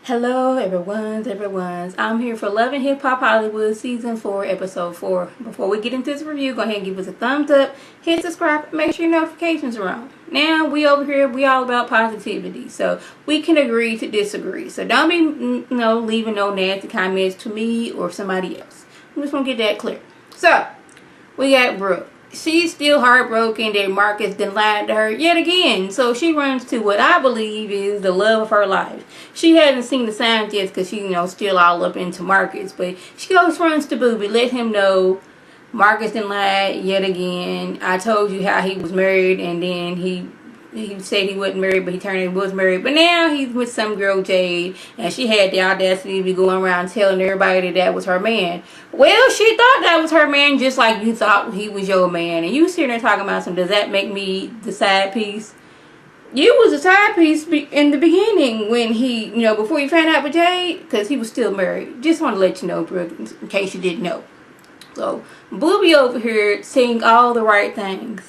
Hello everyone's. I'm here for Love and Hip Hop Hollywood Season 4, Episode 4. Before we get into this review, go ahead and give us a thumbs up, hit subscribe, and make sure your notifications are on. Now, we over here, we all about positivity. So, we can agree to disagree. So, don't be, leaving no nasty comments to me or somebody else. I'm just going to get that clear. So, we got Brooke. She's still heartbroken that Marcus then lied to her yet again. So she runs to what I believe is the love of her life. She hasn't seen the signs yet because she's, still all up into Marcus. But she goes runs to Booby, let him know Marcus then lied yet again. I told you how he was married and then he said he wasn't married, but he turned out he was married. But now he's with some girl, Jade, and she had the audacity to be going around telling everybody that was her man. Well, she thought that was her man just like you thought he was your man. And you sitting there talking about does that make me the side piece? You was a side piece in the beginning when he, before you found out with Jade, because he was still married. Just want to let you know, Brooke, in case you didn't know. So, Booby over here saying all the right things.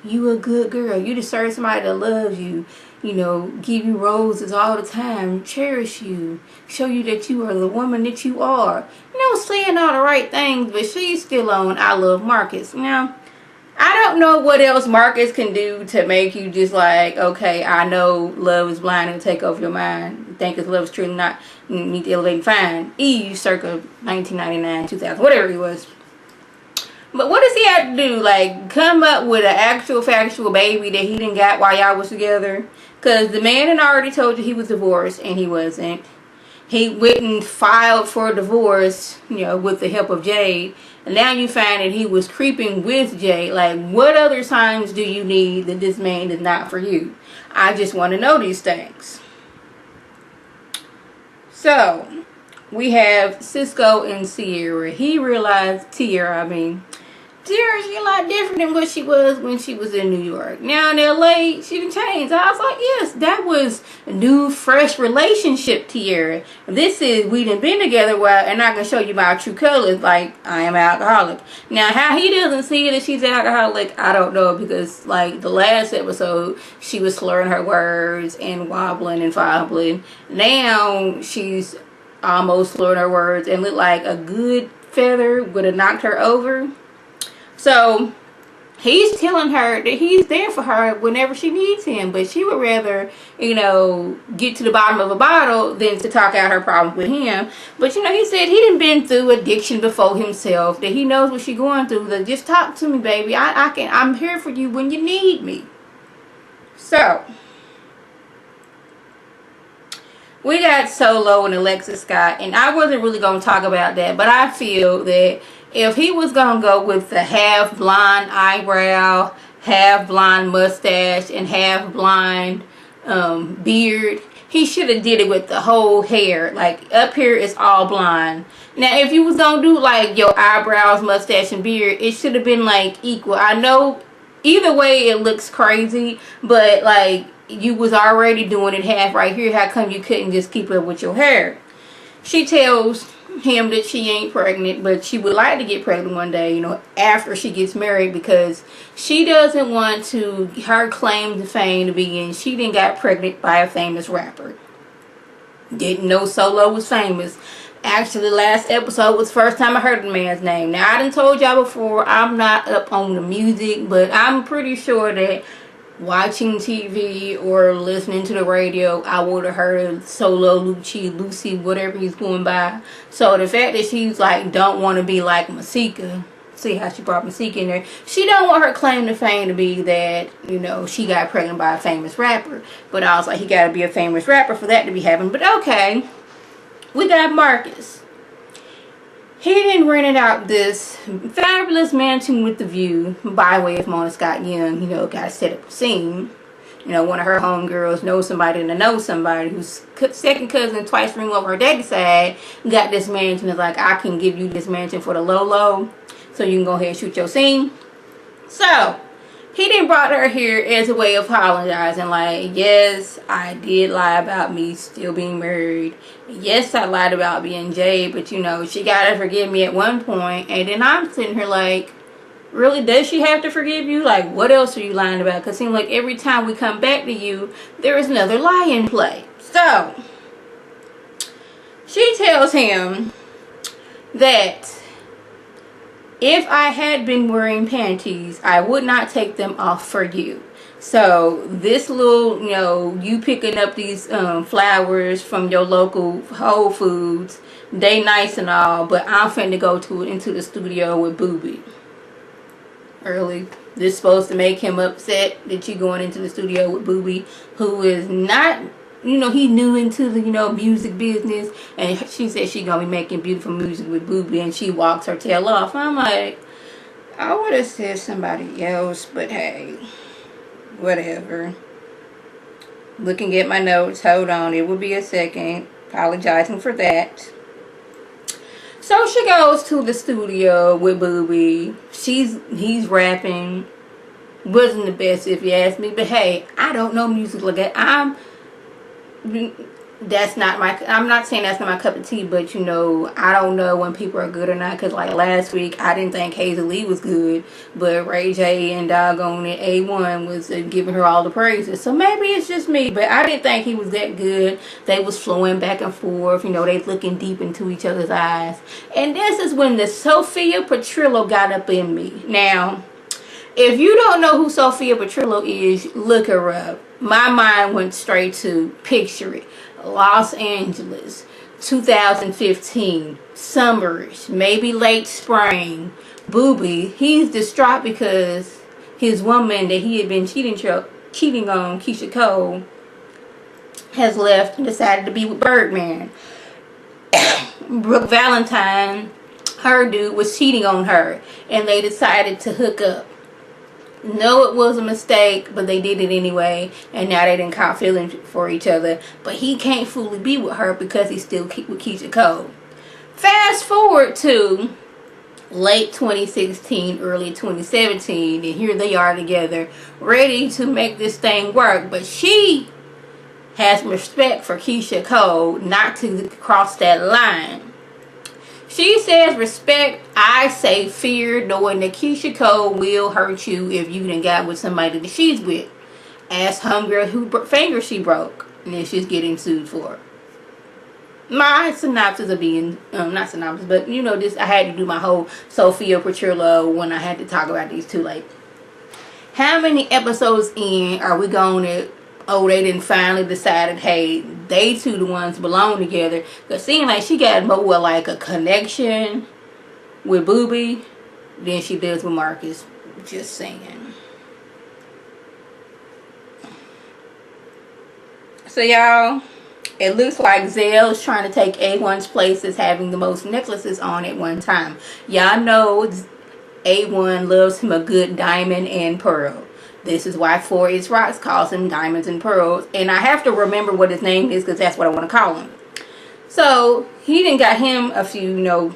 You a good girl. You deserve somebody that loves you. Give you roses all the time. Cherish you. Show you that you are the woman that you are. Saying all the right things, but she's still on I love Marcus. Now, I don't know what else Marcus can do to make you just like, okay, I know love is blind and take over your mind. You think it's love is truly not meet the elevating fine. Eve circa 1999, 2000, whatever it was. But what does he have to do? Like, come up with an actual factual baby that he didn't got while y'all was together? Because the man had already told you he was divorced, and he wasn't. He went and filed for a divorce, with the help of Jade. And now you find that he was creeping with Jade. Like, what other signs do you need that this man is not for you? I just want to know these things. So, we have Cisco and Tiara's, she's a lot different than what she was when she was in New York. Now in LA, she done changed. I was like, yes, that was a new, fresh relationship, Tiara. This is, we done been together a while, and I can show you my true colors, like, I am alcoholic. Now, how he doesn't see that she's alcoholic, I don't know, because, like, the last episode, she was slurring her words and wobbling and fobbling. Now, she's almost slurring her words and looked like a good feather would have knocked her over. So, he's telling her that he's there for her whenever she needs him. But she would rather, get to the bottom of a bottle than to talk out her problems with him. But, he said he done been through addiction before himself. That he knows what she's going through. That just talk to me, baby. I'm here for you when you need me. So, we got Solo and Alexis Scott. And I wasn't really going to talk about that. But I feel that if he was going to go with the half blonde eyebrow, half blonde mustache, and half blonde beard, he should have did it with the whole hair. Like, up here is all blonde. Now, if you was going to do, like, your eyebrows, mustache, and beard, it should have been, like, equal. I know either way it looks crazy, but, like, you was already doing it half right here. How come you couldn't just keep up with your hair? She tells him that she ain't pregnant, but she would like to get pregnant one day, after she gets married, because she doesn't want her claim to fame to be in she didn't got pregnant by a famous rapper. Didn't know Solo was famous. Actually, last episode was the first time I heard the man's name. Now, I done told y'all before, I'm not up on the music, but I'm pretty sure that watching TV or listening to the radio, I would have heard Solo, Lucy, whatever he's going by. So the fact that she's like, don't want to be like Masika, see how she brought Masika in there. She don't want her claim to fame to be that, she got pregnant by a famous rapper. But I was like, he got to be a famous rapper for that to be happening. But okay, we got Marcus. He didn't rent out this fabulous mansion with the view by way of Mona Scott Young. Got to set up a scene. One of her homegirls knows somebody to know somebody who's second cousin twice removed over her daddy's side. Got this mansion. Is like, I can give you this mansion for the low. So you can go ahead and shoot your scene. So, he didn't brought her here as a way of apologizing. Like, yes, I did lie about me still being married. Yes, I lied about being Jade. But, she got to forgive me at one point. And then I'm sitting here like, really, does she have to forgive you? Like, what else are you lying about? Because it seems like every time we come back to you, there is another lie in play. So, tells him that if I had been wearing panties, I would not take them off for you. So this little, you picking up these flowers from your local Whole Foods, they nice and all, but I'm finna go into the studio with Booby. Early. This is supposed to make him upset that you going into the studio with Booby, who is not, he new into the, music business. And she said she gonna be making beautiful music with Booby, and she walks her tail off. I'm like, I would have said somebody else, but hey, whatever. Looking at my notes, hold on, it will be a second. Apologizing for that. So she goes to the studio with Booby. He's rapping. Wasn't the best if you ask me, but hey, I don't know music like that. I'm not saying that's not my cup of tea, but I don't know when people are good or not, because like last week I didn't think Hazel Lee was good, but Ray J and doggone it A1 was giving her all the praises. So maybe it's just me, but I didn't think he was that good. They was flowing back and forth, they looking deep into each other's eyes. And this is when the Sophia Petrillo got up in me. Now, if you don't know who Sophia Petrillo is, look her up. My mind went straight to picture it. Los Angeles, 2015, summerish, maybe late spring. Booby, he's distraught because his woman that he had been cheating on, Keisha Cole, has left and decided to be with Birdman. Brooke Valentine, her dude, was cheating on her, and they decided to hook up. No, it was a mistake, but they did it anyway, and now they didn't caught feelings for each other. But he can't fully be with her because he's still with Keisha Cole. Fast forward to late 2016, early 2017, and here they are together, ready to make this thing work. But she has respect for Keisha Cole not to cross that line. She says respect, I say fear, knowing that Keisha Cole will hurt you if you done got with somebody that she's with. Ask homegirl who finger she broke, and then she's getting sued for it. My synopsis of being, not synopsis, but this, I had to do my whole Sophia Petrillo when I had to talk about these two. Like, how many episodes in are we going to, they didn't finally decided, hey, they two the ones belong together? Because seeing like she got more like a connection with Booby than she does with Marcus. Just saying. So y'all, it looks like Zell's trying to take A1's place as having the most necklaces on at one time. Y'all know A1 loves him a good diamond and pearl. This is why For It's Rocks calls him Diamonds and Pearls. And I have to remember what his name is because that's what I want to call him. So he done got him a few,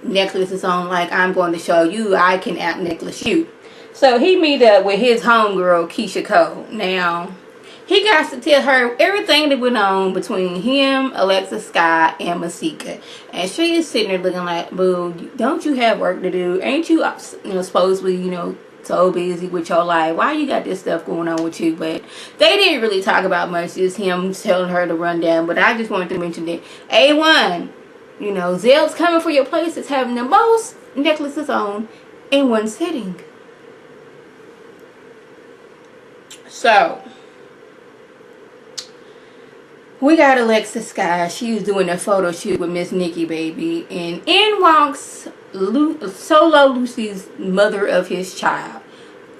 necklaces on, like, I'm going to show you I can out necklace you. So he meet up with his homegirl Keisha Cole. Now, he got to tell her everything that went on between him, Alexa Sky, and Masika. And she is sitting there looking like, boo, don't you have work to do? Ain't you, supposedly, so busy with your life? Why you got this stuff going on with you? But they didn't really talk about much, just him telling her to run down. But I just wanted to mention that A1, Zell's coming for your place is having the most necklaces on in one sitting. So we got Alexa Sky. She's doing a photo shoot with Miss Nikki, baby, and in walks Solo Lucy's mother of his child.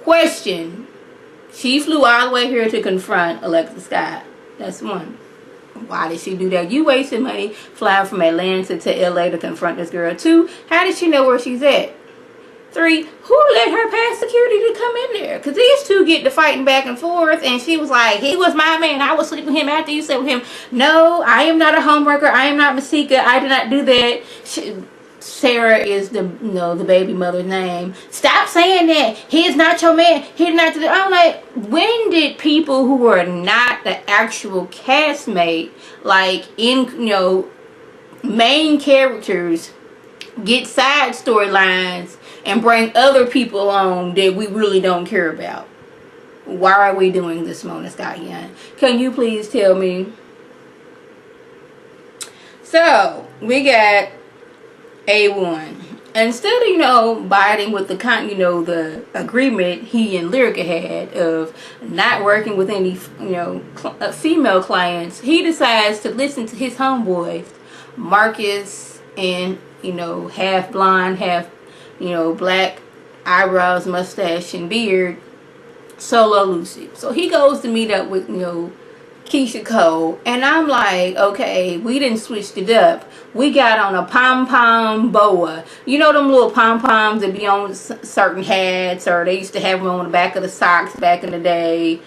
Question: she flew all the way here to confront Alexa Sky. That's one. Why did she do that? You wasted money flying from Atlanta to LA to confront this girl. 2, how did she know where she's at? 3, who let her pass security to come in there? Because these two get to fighting back and forth, and she was like, he was my man, I was sleeping with him after you slept with him. No, I am not a homewrecker. I am not Masika. I did not do that. Sarah is the the baby mother's name. Stop saying that. He is not your man. He did not do that. I'm like, when did people who were not the actual castmate, like in main characters, get side storylines and bring other people on that we really don't care about? Why are we doing this, Mona Scott Young? Can you please tell me? So we got A1. Instead of, biting with the the agreement he and Lyrica had of not working with any, female clients, he decides to listen to his homeboys, Marcus and, half blonde, half, black eyebrows, mustache, and beard, Solo Lucy. So he goes to meet up with, Keisha Cole, and I'm like, okay, we didn't switch it up. We got on a pom-pom boa. You know them little pom-poms that be on certain hats, or they used to have them on the back of the socks back in the day.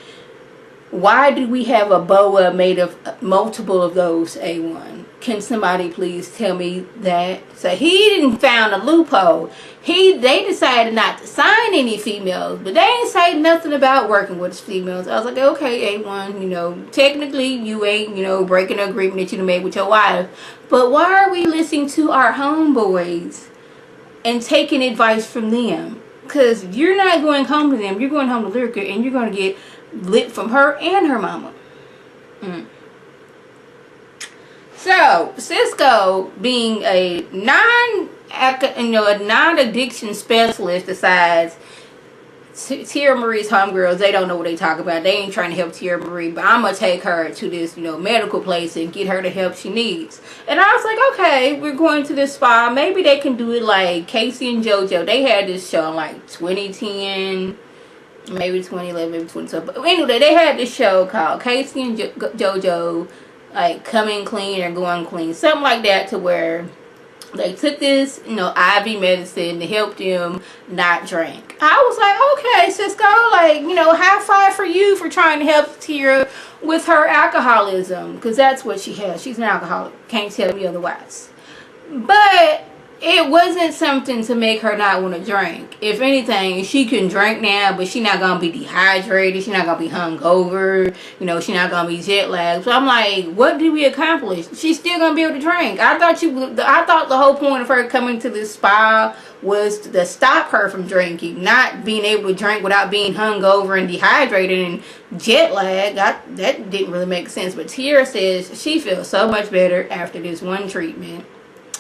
Why do we have a boa made of multiple of those, A1? Can somebody please tell me that? So he didn't found a loophole. They decided not to sign any females, but they ain't say nothing about working with females. I was like, okay, A1, technically you ain't, breaking an agreement that you made with your wife. But why are we listening to our homeboys and taking advice from them? Because you're not going home to them. You're going home to Lyrica, and you're going to get lit from her and her mama. So Cisco, being a non-addiction specialist, decides Tierra Marie's homegirls, they don't know what they talk about. They ain't trying to help Tierra Marie, but I'm gonna take her to this, medical place and get her the help she needs. And I was like, okay, we're going to this spa. Maybe they can do it like Casey and JoJo. They had this show in like 2010. Maybe 2011, maybe 2012. But anyway, they had this show called Casey and JoJo, like Coming Clean or Going Clean. Something like that, to where they took this, IV medicine to help them not drink. I was like, okay, Cisco, high five for you for trying to help Tierra with her alcoholism. Because that's what she has. She's an alcoholic. Can't tell me otherwise. But it wasn't something to make her not want to drink. If anything, she can drink now, but she's not going to be dehydrated. She's not going to be hungover. She's not going to be jet lagged. So I'm like, what did we accomplish? She's still going to be able to drink. I thought the whole point of her coming to this spa was to stop her from drinking, not being able to drink without being hungover and dehydrated and jet lagged. That didn't really make sense. But Tierra says she feels so much better after this one treatment,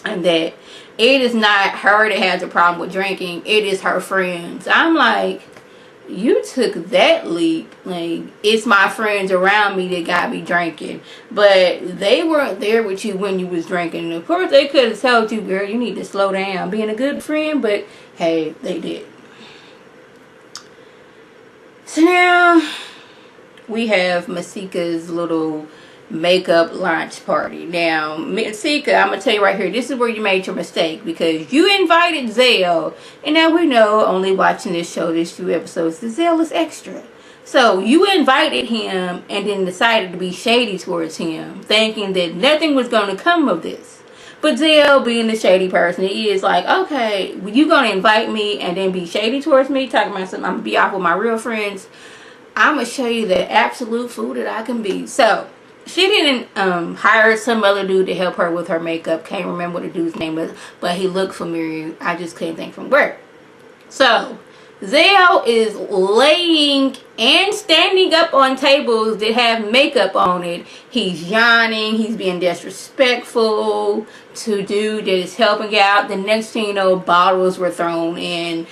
and that it is not her that has a problem with drinking, it is her friends. I'm like, you took that leap. Like, it's my friends around me that got me drinking, but they weren't there with you when you was drinking. And of course they could have told you, girl, you need to slow down being a good friend, but hey, they did. So now we have Masika's little makeup launch party. Now, Masika, I'm gonna tell you right here, this is where you made your mistake, because you invited Zell, and now we know, only watching this show, these few episodes, that Zell is extra. So you invited him and then decided to be shady towards him, thinking that nothing was going to come of this. But Zell, being the shady person he is, like, okay, you gonna invite me and then be shady towards me, talking about something, I'm gonna be off with my real friends. I'm gonna show you the absolute fool that I can be. So she didn't hire some other dude to help her with her makeup. Can't remember what the dude's name was, but he looked familiar. I just couldn't think from where. So Zell is laying and standing up on tables that have makeup on it. He's yawning. He's being disrespectful to dude that is helping out. The next thing you know, bottles were thrown in.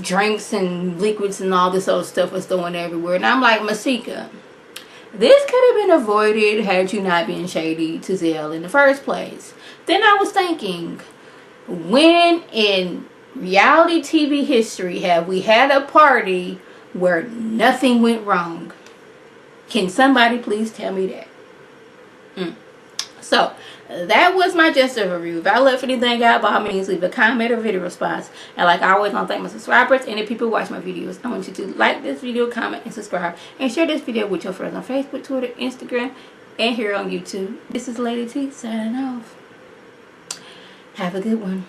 Drinks and liquids and all this other stuff was thrown everywhere. And I'm like, Masika, this could have been avoided had you not been shady to Zell in the first place. Then I was thinking, when in reality TV history have we had a party where nothing went wrong? Can somebody please tell me that? So that was my Just a Review. If I left anything out, by all means leave a comment or video response. And like I always want to thank my subscribers and the people who watch my videos. I want you to like this video, comment, and subscribe, and share this video with your friends on Facebook, Twitter, Instagram, and here on YouTube. This is Lady T signing off. Have a good one.